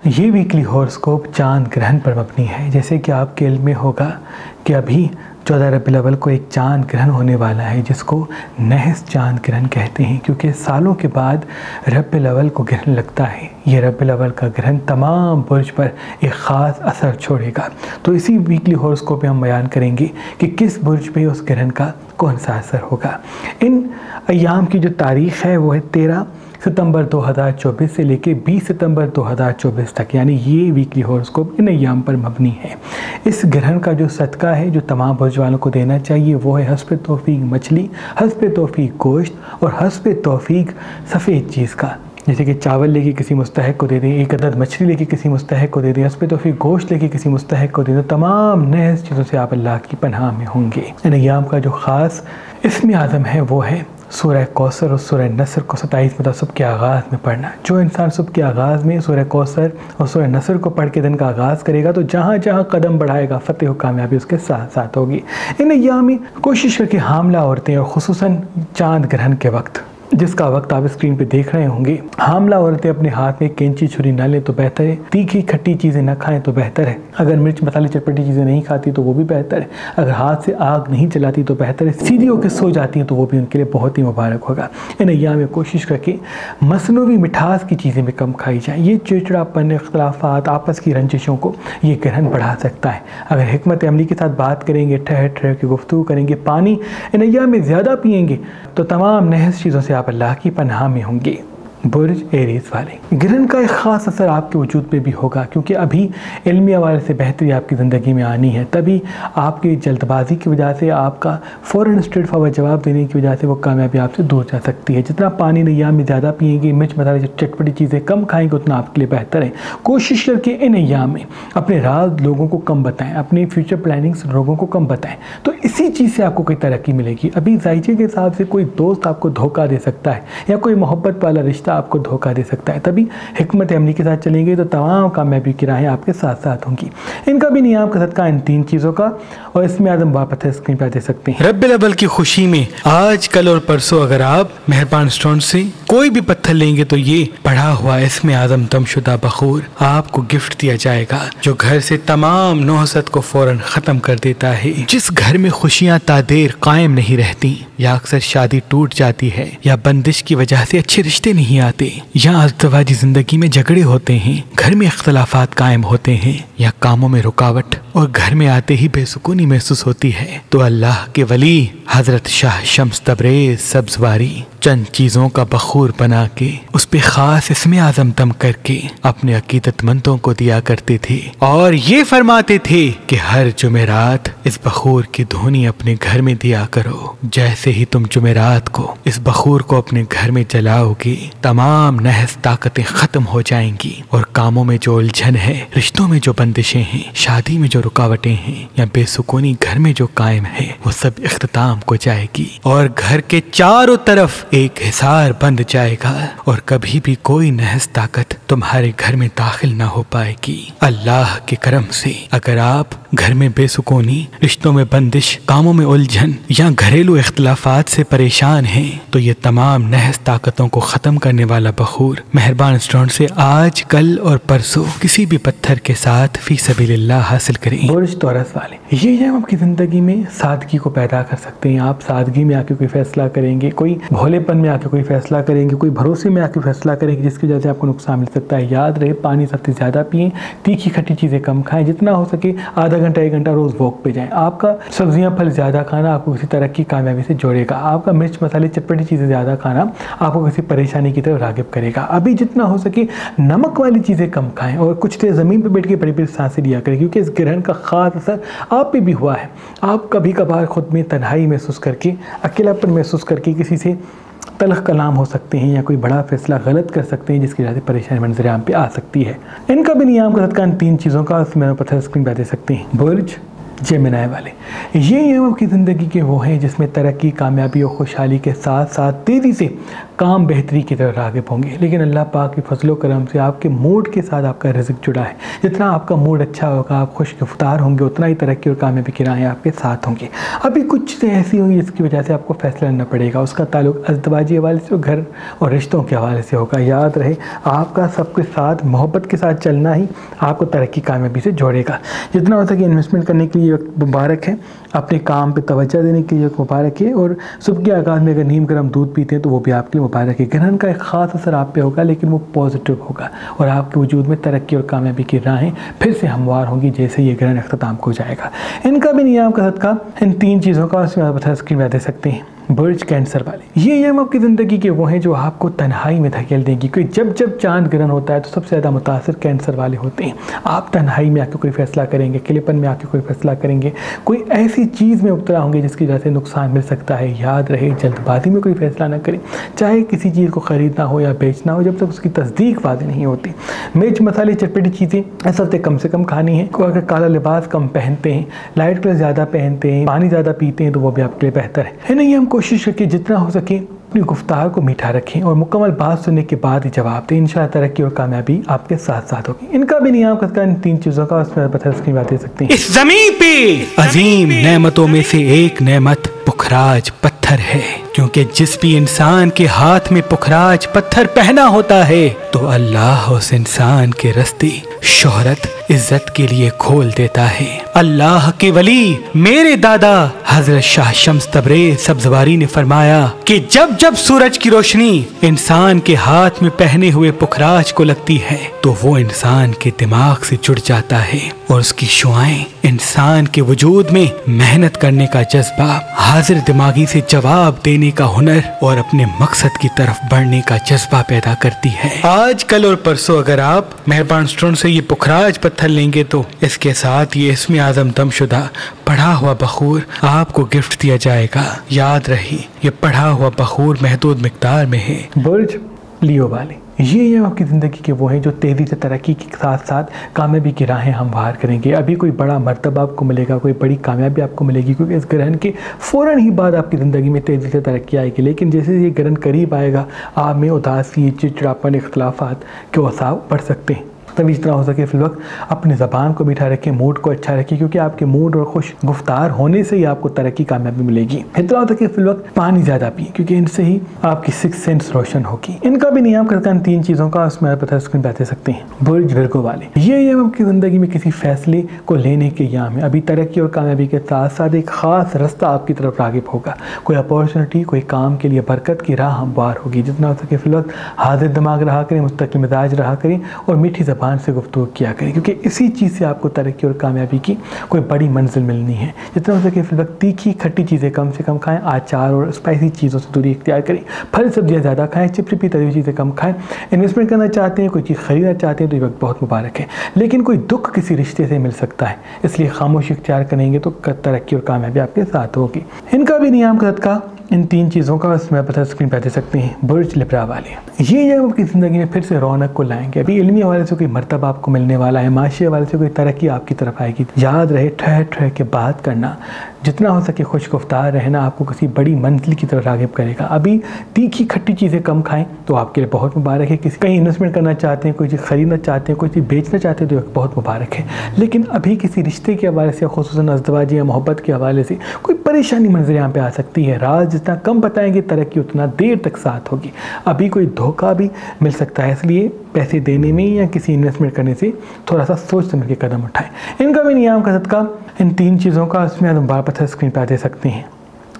ये weekly horoscope चांद ग्रहण पर मबनी है। जैसे कि आपके इल्म में होगा कि अभी 14 रबीउल अव्वल को एक चांद ग्रहण होने वाला है जिसको नहस चांद ग्रहण कहते हैं, क्योंकि सालों के बाद रबीउल अव्वल को ग्रहण लगता है। ये रबीउल अव्वल का ग्रहण तमाम बुर्ज पर एक ख़ास असर छोड़ेगा। तो इसी वीकली हॉरोस्कोप में हम बयान करेंगे कि किस बुर्ज पे उस ग्रहण का कौन सा असर होगा। इन अयाम की जो तारीख़ है वो है 13 सितंबर 2024 से लेके 20 सितंबर 2024 तक, यानी ये वीकली हॉरोस्कोप इन अयाम पर मबनी है। इस ग्रहण का जो सदका है जो तमाम बुर्ज वालों को देना चाहिए वो है हस्ब तौफीक मछली, हस्ब तौफीक गोश्त और हस्ब तौफीक सफ़ेद चीज़ का। जैसे कि चावल लेके किसी मुस्तहक को दे दें, एक अदद मछली लेके किसी मुस्तहक को दे दें, हस्ब तौफीक गोश्त लेके किसी मुस्तहक को दे दें। तमाम नहस चीज़ों से आप अल्लाह की पनाह में होंगे। इन अयाम का जो ख़ास इसमें आज़म है वो है सूरह कौसर और सूरह नसर को 27 मतलब सुबह के आगाज़ में पढ़ना। जो इंसान सुबह के आगाज़ में सूरह कौसर और सूरह नसर को पढ़ के दिन का आगाज़ करेगा तो जहाँ जहाँ कदम बढ़ाएगा फ़तेह और कामयाबी उसके साथ साथ होगी। इन अय्याम में कोशिश करके हामला औरतें और ख़ुसूसन चांद ग्रहण के वक्त, जिसका वक्त आप स्क्रीन पे देख रहे होंगे, हामला औरतें अपने हाथ में कैंची छुरी ना लें तो बेहतर है। तीखी खट्टी चीज़ें ना खाएं तो बेहतर है। अगर मिर्च मसाले चटपटी चीज़ें नहीं खाती तो वो भी बेहतर है। अगर हाथ से आग नहीं जलाती तो बेहतर है। सीधी होकर सो जाती हैं तो वो भी उनके लिए बहुत ही मुबारक होगा। इन अय्याम में कोशिश करके मसनूवी मिठास की चीज़ें भी कम खाई जाए। ये चिड़चिड़ापन, इख्तलाफात, आपस की रंजिशों को ये ग्रहण बढ़ा सकता है। अगर हिकमत अमली के साथ बात करेंगे, ठहर ठहर के गुफ्तगू करेंगे, पानी इन अय्याम में ज़्यादा पिएंगे तो तमाम नहस चीज़ों से आप अल्लाह की पनाह में होंगे। बुर्ज एरीज़ वाले ग्रहण का एक ख़ास असर आपके वजूद पे भी होगा, क्योंकि अभी इल्मी हवाले से बेहतरी आपकी ज़िंदगी में आनी है। तभी आपकी जल्दबाजी की वजह से, आपका फ़ौरन स्ट्रेट फॉरवर्ड जवाब देने की वजह से वो कामयाबी आपसे दूर जा सकती है। जितना पानी अय्याम में ज़्यादा पिएंगे, मिर्च मसाले चटपटी चीज़ें कम खाएंगे, उतना आपके लिए बेहतर है। कोशिश करके इन अय्याम में अपने राज लोगों को कम बताएँ, अपनी फ्यूचर प्लानिंग्स लोगों को कम बताएँ, तो इसी चीज़ से आपको कोई तरक्की मिलेगी। अभी जायचे के हिसाब से कोई दोस्त आपको धोखा दे सकता है या कोई मोहब्बत वाला रिश्ता आपको धोखा दे सकता है। तभी हिकमत अमली के साथ चलेंगे तो तमाम कामयाबी की राहें आपके साथ साथ होंगी। इनका भी नियाम का सदका इन 3 चीज़ों का, और इसमें आदम वापस स्क्रीन पर दे सकते हैं। रब्बिल अव्वल की खुशी में आज, कल और परसों अगर आप मेहरबान स्टोन से कोई भी पत्थर लेंगे तो ये पढ़ा हुआ इसमें आदम तमशुदा बखूर आपको गिफ्ट दिया जाएगा, जो घर से तमाम नौहसत को फौरन खत्म कर देता है। जिस घर में खुशियाँ तादेर कायम नहीं रहती, या अक्सर शादी टूट जाती है, या बंदिश की वजह से अच्छे रिश्ते नहीं आते, या अज़दवाजी जिंदगी में झगड़े होते हैं, घर में इख्तलाफात कायम होते हैं, या कामों में रुकावट और घर में आते ही बेसुकूनी महसूस होती है, तो अल्लाह के वली हजरत शाह शम्स तबरेज़ सब्ज़वारी चंद चीज़ों का बखूर बना के उस पे खास इसमें आज़म दम करके अपने अकीदतमंदों को दिया करते थे, और ये फरमाते थे कि हर जुमेरात इस बखूर की धुनी अपने घर में दिया करो। जैसे ही तुम जुमेरात को इस बखूर को अपने घर में जलाओगे, तमाम नहस ताकतें खत्म हो जाएंगी, और कामों में जो उलझन है, रिश्तों में जो बंदिशें हैं, शादी में जो रुकावटें हैं, या बेसुकूनी घर में जो कायम है, वो सब इख्तिताम को जाएगी, और घर के चारों तरफ एक हिसार बंद जाएगा, और कभी भी कोई नहस ताकत तुम्हारे घर में दाखिल ना हो पाएगी। अल्लाह के करम से अगर आप घर में बेसुकूनी, रिश्तों में बंदिश, कामों में उलझन या घरेलू इख्तिलाफात से परेशान हैं, तो ये तमाम नहस ताकतों को ख़त्म करने वाला बखूर मेहरबान स्टोन से आज, कल और परसों किसी भी पत्थर के साथ फी सबीलिल्लाह हासिल करें। बुर्ज तौरस वाले ये आपकी ज़िंदगी में सादगी को पैदा कर सकते हैं। आप सादगी में आके कोई फैसला करेंगे, कोई भोलेपन में आके कोई फैसला करेंगे, कोई भरोसे में आके फैसला करेंगे जिसकी वजह से आपको नुकसान मिल सकता है। याद रहे, पानी सबसे ज़्यादा पिएं, तीखी खट्टी चीज़ें कम खाएं, जितना हो सके आधा घंटा 1 घंटा रोज़ वॉक पे जाएं। आपका सब्जियां फल ज़्यादा खाना आपको किसी तरह की कामयाबी से जोड़ेगा। आपका मिर्च मसाले चटपटी चीज़ें ज़्यादा खाना आपको किसी परेशानी की तरफ राग़िब करेगा। अभी जितना हो सके नमक वाली चीज़ें कम खाएं और कुछ देर ज़मीन पर बैठ के बड़ी बड़ी सांसें लिया करें, क्योंकि इस ग्रहण का ख़ास असर आप पे भी हुआ है। आप कभी कभार खुद में तन्हाई महसूस करके, अकेलापन महसूस करके किसी से तलख कलाम हो सकते हैं, या कोई बड़ा फैसला गलत कर सकते हैं जिसकी वजह से परेशानी मंजर आम पे आ सकती है। इनका भी नियाम का सदका इन 3 चीज़ों का उसमें पत्थर स्क्रीन पर दे सकते हैं। बुर्ज जेमिनी वाले ये आपकी ज़िंदगी के वो हैं जिसमें तरक्की, कामयाबी और खुशहाली के साथ साथ तेज़ी से काम बेहतरी की तरफ राग़िब होंगे। लेकिन अल्लाह पाक की फजलो करम से आपके मूड के साथ आपका रिज़्क जुड़ा है। जितना आपका मूड अच्छा होगा, आप खुशगफ्तार होंगे, उतना ही तरक्की और कामयाबी की राहें आपके साथ होंगी। अभी कुछ चीज़ें ऐसी होंगी जिसकी वजह से आपको फैसला लेना पड़ेगा। उसका ताल्लुक अज़दवाजी हवाले से, घर और रिश्तों के हवाले से होगा। याद रहे, आपका सबके साथ मोहब्बत के साथ चलना ही आपको तरक्की कामयाबी से जोड़ेगा। जितना हो सके इन्वेस्टमेंट करने के लिए वक्त मुबारक है, अपने काम पे तवज्जो देने के लिए मुबारक है। और सुबह के आगाज़ में अगर नीम गर्म दूध पीते हैं तो वो भी आपके लिए मुबारक है। ग्रहण का एक ख़ास असर आप पे होगा, लेकिन वो पॉजिटिव होगा और आपके वजूद में तरक्की और कामयाबी की राहें फिर से हमवार होंगी जैसे ये ग्रहण अख्ताम हो जाएगा। इनका भी नियम का सदका इन 3 चीज़ों का उसमें स्क्रीन में दे सकते हैं। बुर्ज कैंसर वाले, ये नियम आपकी ज़िंदगी के वो हैं जो आपको तन्हाई में धकेल देंगी। क्योंकि जब जब चांद ग्रहण होता है तो सबसे ज़्यादा मुतासर कैंसर वाले होते हैं। आप तन्हाई में आके कोई फ़ैसला करेंगे, अकेलेपन में आके कोई फ़ैसला करेंगे, कोई ऐसी चीज़ में मुब्तला होंगे जिसकी वजह से नुकसान मिल सकता है। याद रहे, जल्दबाजी में कोई फ़ैसला ना करें, चाहे किसी चीज़ को ख़रीदना हो या बेचना हो, जब तक उसकी तस्दीक वाज़ेह नहीं होती। मिर्च मसाले चटपटी चीज़ें इस हफ्ते कम से कम खानी है। अगर काला लिबास कम पहनते हैं, लाइट कलर ज़्यादा पहनते हैं, पानी ज़्यादा पीते हैं तो वो भी आपके लिए बेहतर है। नहीं, हम कोशिश करके जितना हो सके अपनी गुफ्तार को मीठा रखें और मुकम्मल बात सुनने के बाद ही जवाब दें। इंशाअल्लाह तरक्की और कामयाबी आपके साथ साथ होगी। इनका भी नियम का इन 3 चीज़ों का उसमें बता दे सकते हैं। इस ज़मीन पे अजीम नेमतों में से एक नेमत पुखराज पत्थर है, क्योंकि जिस भी इंसान के हाथ में पुखराज पत्थर पहना होता है तो अल्लाह उस इंसान के रास्ते शोहरत इज्जत के लिए खोल देता है। अल्लाह के वली मेरे दादा हजरत शाह शम्स तबरेज़ सब्ज़वारी ने फरमाया कि जब जब सूरज की रोशनी इंसान के हाथ में पहने हुए पुखराज को लगती है तो वो इंसान के दिमाग से जुड़ जाता है और उसकी शुआएं इंसान के वजूद में मेहनत करने का जज्बा, हाजिर दिमागी से जवाब देने का हुनर और अपने मकसद की तरफ बढ़ने का जज्बा पैदा करती है। आज कल और परसों अगर आप मेहरबान स्टोन से ये पुखराज पत्थर लेंगे तो इसके साथ ये इसमें आज़म दमशुदा पढ़ा हुआ बखूर आपको गिफ्ट दिया जाएगा। याद रही, ये पढ़ा हुआ बखूर महदूद मिकदार में है। बुर्ज लियो वाले, ये आपकी ज़िंदगी के वो हैं जो तेज़ी से तरक्की के साथ साथ कामयाबी की राहें हमवार करेंगे। अभी कोई बड़ा मर्तबा आपको मिलेगा, कोई बड़ी कामयाबी आपको मिलेगी, क्योंकि इस ग्रहण के फ़ौरन ही बाद आपकी ज़िंदगी में तेज़ी से तरक्की आएगी। लेकिन जैसे ये ग्रहण करीब आएगा, आप में उदासी, चिड़चिड़ापन, इख्तलाफात के वसाव बढ़ सकते हैं। तभी जितना हो सके फिल वक्त अपनी ज़बान को मीठा रखें, मूड को अच्छा रखें, क्योंकि आपके मूड और खुश गुफ्तार होने से ही आपको तरक्की कामयाबी मिलेगी। इतना हो सके फिल वक्त पानी ज़्यादा पिए, क्योंकि इनसे ही आपकी 6 सेंस रोशन होगी। इनका भी नियम करता है 3 चीज़ों का, उसमें पता स्क्रीन पे दे सकते हैं। बुर्ज विर्गो वाले, ये आपकी ज़िंदगी में किसी फैसले को लेने के याम है। अभी तरक्की और कामयाबी के साथ साथ एक ख़ास रास्ता आपकी तरफ राग़िब होगा। कोई अपॉर्चुनिटी, कोई काम के लिए बरकत की राह हमवार होगी। जितना हो सके फिल वक्त हाजिर दिमाग रहा करें, मुस्तकिल मिजाज रहा करें और मीठी ज़बान से गुफ्तगू किया करें, क्योंकि इसी चीज़ से आपको तरक्की और कामयाबी की कोई बड़ी मंजिल मिलनी है। जितना हो सके फिर वक्त तीखी खट्टी चीज़ें कम से कम खाएं, अचार और स्पाइसी चीज़ों से दूरी इख्तियार करें, फल सब्जियां ज़्यादा खाएं, चिपचिपी तली हुई चीज़ें कम खाएं। इन्वेस्टमेंट करना चाहते हैं, कोई चीज़ खरीदना चाहते हैं तो ये वक्त बहुत मुबारक है। लेकिन कोई दुख किसी रिश्ते से मिल सकता है, इसलिए खामोशी इख्तियार करेंगे तो तरक्की और कामयाबी आपके साथ होगी। इनका भी नियम का सदका इन 3 चीज़ों का उसमें पता स्क्रीन पर दे सकते हैं। बुर्ज लिब्रा वाले, ये आपकी ज़िंदगी में फिर से रौनक को लाएंगे। अभी इल्मी हवाले से कोई मर्तबा आपको मिलने वाला है, माशी हवाले से कोई तरक्की आपकी तरफ आएगी। याद रहे, ठहर ठहर के बात करना, जितना हो सके खुश गुफ्तार रहना आपको किसी बड़ी मंजिल की तरफ राग़िब करेगा। अभी तीखी खट्टी चीज़ें कम खाएं तो आपके लिए बहुत मुबारक है। किसी कहीं इन्वेस्टमेंट करना चाहते हैं, कोई चीज़ खरीदना चाहते हैं, कोई चीज़ बेचना चाहते हैं तो बहुत मुबारक है। लेकिन अभी किसी रिश्ते के हवाले से, खुसूसन अज़दवाजी या मोहब्बत के हवाले से कोई परेशानी मंजर यहाँ पे आ सकती है। राज जितना कम बताएंगे तरक्की उतना देर तक साथ होगी। अभी कोई धोखा भी मिल सकता है, इसलिए पैसे देने में या किसी इन्वेस्टमेंट करने से थोड़ा सा सोच समझ के कदम उठाएं। इनका भी नियम का सदका इन 3 चीज़ों का उसमें हम बार पत्थर स्क्रीन पर दे सकते हैं।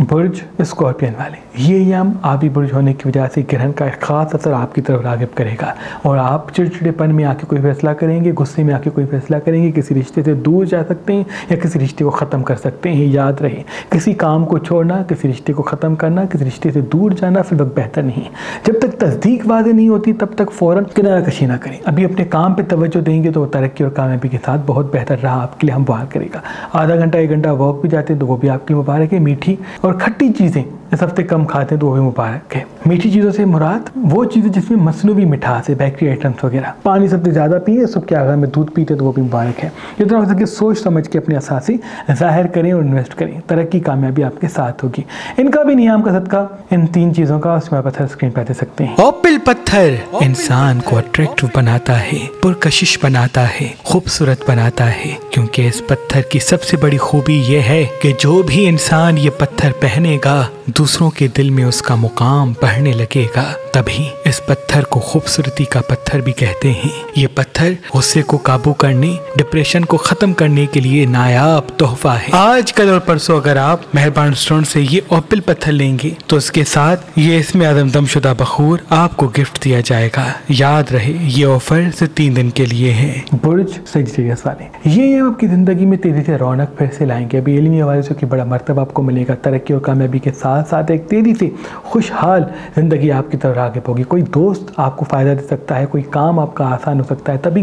बुर्ज स्कॉर्पियन वाले, ये याम आबी बुर्ज होने की वजह से ग्रहण का एक ख़ास असर आपकी तरफ राग़िब करेगा और आप चिड़चिड़ेपन में आके कोई फैसला करेंगे, गुस्से में आके कोई फैसला करेंगे, किसी रिश्ते से दूर जा सकते हैं या किसी रिश्ते को ख़त्म कर सकते हैं। याद रहे, किसी काम को छोड़ना, किसी रिश्ते को ख़त्म करना, किसी रिश्ते से दूर जाना फिर वक्त बेहतर नहीं है। जब तक तस्दीक वाज़ेह नहीं होती तब तक फ़ौरन किनारा कशी ना करें। अभी अपने काम पर तवज्जो देंगे तो तरक्की और कामयाबी के साथ बहुत बेहतर राह आपके लिए हमवार करेगा। आधा घंटा 1 घंटा वॉक भी जाते हैं तो वो भी आपके लिए मुबारक है। मीठी और खट्टी चीज़ें इस हफ्ते कम खाते हैं तो वो भी मुबारक है। मीठी चीज़ों से मुराद वो चीज़ें जिसमें मसनूवी मिठास है, बेकरी आइटम्स वगैरह। पानी सबसे ज़्यादा पिए, सबके आगाह में दूध पीते तो वो भी मुबारक है। जितना हो सके सोच समझ के अपने असासी ज़ाहिर करें और इन्वेस्ट करें, तरक्की कामयाबी आपके साथ होगी। इनका भी नियाम का सदका इन 3 चीज़ों का उसमें पत्थर स्क्रीन पर दे सकते हैं। ओपिल पत्थर इंसान को अट्रैक्टिव बनाता है, पुरकशिश बनाता है, खूबसूरत बनाता है, क्योंकि इस पत्थर की सबसे बड़ी खूबी यह है कि जो भी इंसान ये पत्थर पहनेगा दूसरों के दिल में उसका मुकाम बढ़ने लगेगा। तभी इस पत्थर को खूबसूरती का पत्थर भी कहते हैं। ये पत्थर गुस्से को काबू करने, डिप्रेशन को खत्म करने के लिए नायाब तोहफा है। आज कल और परसों अगर आप मेहरबान स्टोन से ये ओपिल पत्थर लेंगे तो इसके साथ ये इसमें आदमदमशुदा बखूर आपको गिफ्ट दिया जाएगा। याद रहे ये ऑफर सिर्फ 3 दिन के लिए है। बुर्ज सजिटेरियस वाले ये आपकी जिंदगी में तेजी से रौनक फिर से लाएंगे। अभी इल्मी हवाले से बड़ा मर्तबा आपको मिलेगा। तरक्की और कामयाबी के साथ साथ एक तेजी से खुशहाल जिंदगी आपकी तरफ आगे होगी। कोई दोस्त आपको फ़ायदा दे सकता है, कोई काम आपका आसान हो सकता है। तभी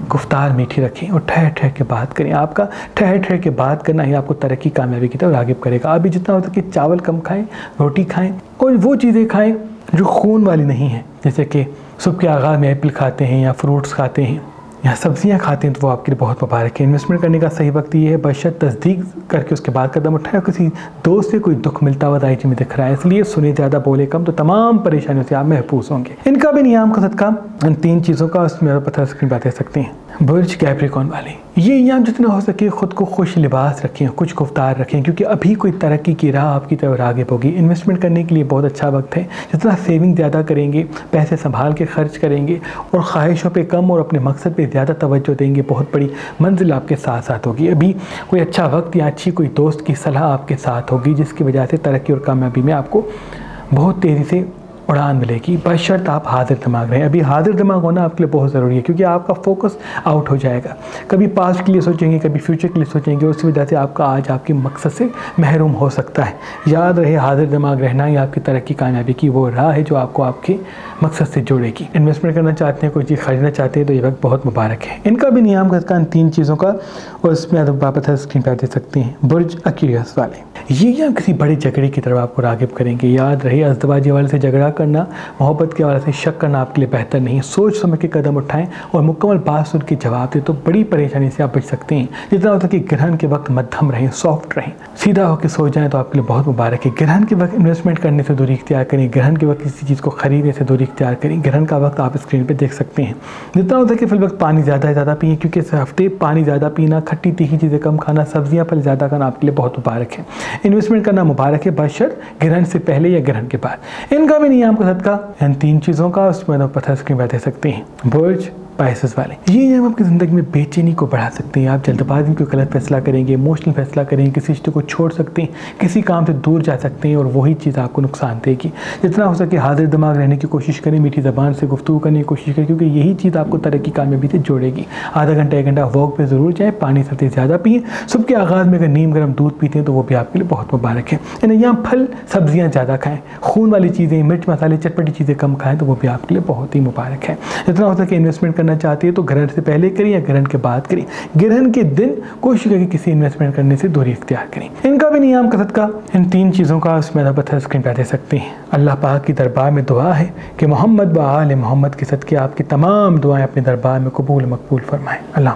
गुफ्तार मीठी रखें और ठहर ठहर के बात करें। आपका ठहर ठहर के बात करना ही आपको तरक्की कामयाबी की तरफ राग़िब करेगा। अभी जितना हो सके चावल कम खाएं, रोटी खाएं और वो चीज़ें खाएं जो खून वाली नहीं हैं, जैसे कि सुबह के आगाज़ में एप्पल खाते हैं या फ्रूट्स खाते हैं या सब्जियां खाते हैं तो वो आपके लिए बहुत मुबारक है। इन्वेस्टमेंट करने का सही वक्त ये है, बशर्त तस्दीक करके उसके बाद कदम उठाए। किसी दोस्त से कोई दुख मिलता हुआ दायचे में दिख रहा है, इसलिए सुने ज़्यादा बोले कम, तो तमाम परेशानियों से आप महफूज होंगे। इनका भी नियाम का सदका इन 3 चीज़ों का उसमें पत्थर स्क्रीन पर दे सकते हैं। बुर्ज कैप्रिकॉर्न वाले ये नियाम जितना हो सके खुद को खुश लिबास रखें, कुछ गुफ्तार रखें, क्योंकि अभी कोई तरक्की की राह आपकी तरफ राग़िब होगी। इन्वेस्टमेंट करने के लिए बहुत अच्छा वक्त है। जितना सेविंग ज़्यादा करेंगे, पैसे संभाल के खर्च करेंगे और ख्वाहिशों पे कम और अपने मकसद पे ज़्यादा तवज्जो देंगे, बहुत बड़ी मंजिल आपके साथ साथ होगी। अभी कोई अच्छा वक्त या अच्छी कोई दोस्त की सलाह आपके साथ होगी, जिसकी वजह से तरक्की और कामयाबी में आपको बहुत तेज़ी से उड़ान मिलेगी, बशर्त आप हाजिर दिमाग रहें। अभी हाजिर दिमाग होना आपके लिए बहुत ज़रूरी है, क्योंकि आपका फोकस आउट हो जाएगा। कभी पास्ट के लिए सोचेंगे, कभी फ्यूचर के लिए सोचेंगे, उसी वजह से आपका आज आपके मकसद से महरूम हो सकता है। याद रहे हाजिर दिमाग रहना ही आपकी तरक्की कामयाबी की वो राह है जो आपको आपके मकसद से जोड़ेगी। इन्वेस्टमेंट करना चाहते हैं, कोई चीज़ खरीदना चाहते हैं तो ये वक्त बहुत मुबारक है। इनका भी नियाम का इन 3 चीज़ों का और इसमें आप वापस स्क्रीन पर दे सकते हैं। बुर्ज एक्वेरियस वाले ये किसी बड़े झगड़े की तरफ आपको राग़िब करेंगे। याद रहे अज़दवाजी वाले से झगड़ा करना, मोहब्बत के हवाले से शक करना आपके लिए बेहतर नहीं है। सोच समझ के कदम उठाएं और मुकम्मल बात सुन के जवाब दें तो बड़ी परेशानी से आप बच सकते हैं। जितना हो सके ग्रहण के वक्त मध्यम रहें, सॉफ्ट रहें, सीधा होकर सो जाएं तो आपके लिए बहुत मुबारक है। ग्रहण के वक्त इन्वेस्टमेंट करने से दूरी इख्तियार करें, ग्रहण के वक्त किसी चीज़ को खरीदने से दूरी इख्तियार करें। ग्रहण का वक्त आप स्क्रीन पर देख सकते हैं। जितना हो सके फिल वक्त पानी ज़्यादा पिए, क्योंकि इस हफ्ते पानी ज़्यादा पीना, खट्टी तीखी चीज़ें कम खाना, सब्जियाँ फल ज़्यादा खाना आपके लिए बहुत मुबारक है। इन्वेस्टमेंट करना मुबारक है, बशर्त ग्रहण से पहले या ग्रहण के बाद। इनका भी नियाम का सदका इन 3 चीज़ों का उसमें पत्थर स्क्रीन पर दे सकते हैं। बुर्ज स्पाइसेस वाले ये नियम आपकी ज़िंदगी में बेचैनी को बढ़ा सकते हैं। आप जल्दबाजी में कोई गलत फैसला करेंगे, इमोशनल फैसला करेंगे, किसी रिश्ते को छोड़ सकते हैं, किसी काम से दूर जा सकते हैं और वही चीज़ आपको नुकसान देगी। जितना हो सके हाजिर दिमाग रहने की कोशिश करें, मीठी ज़बान से गुफ्तगू करने की कोशिश करें, क्योंकि यही चीज़ आपको तरक्की कामयाबी से जोड़ेगी। आधा घंटा 1 घंटा वॉक पे ज़रूर जाए, पानी सबसे ज़्यादा पिए। सुबह के आगाज़ में अगर नीम गर्म दूध पीते हैं तो वो भी आपके लिए बहुत मुबारक है। यहाँ फल सब्जियाँ ज़्यादा खाएँ, खून वाली चीज़ें, मिर्च मसाले चटपटी चीज़ें कम खाएँ तो वो भी आपके लिए बहुत ही मुबारक है। जितना हो सके इन्वेस्टमेंट करना चाहती है तो ग्रहण से पहले करें या ग्रहण के बाद करें। ग्रहण के दिन कोशिश करें किसी इन्वेस्टमेंट करने से दूरी इख्तियार करें। इनका भी नियाम का सदका इन 3 चीज़ों का उसमें पत्थर स्क्रीन पर दे सकते हैं। अल्लाह पाक की दरबार में दुआ है कि मोहम्मद व आले मोहम्मद के सदके आपकी तमाम दुआएं अपने दरबार में कबूल मकबूल फरमाएं। अल्लाह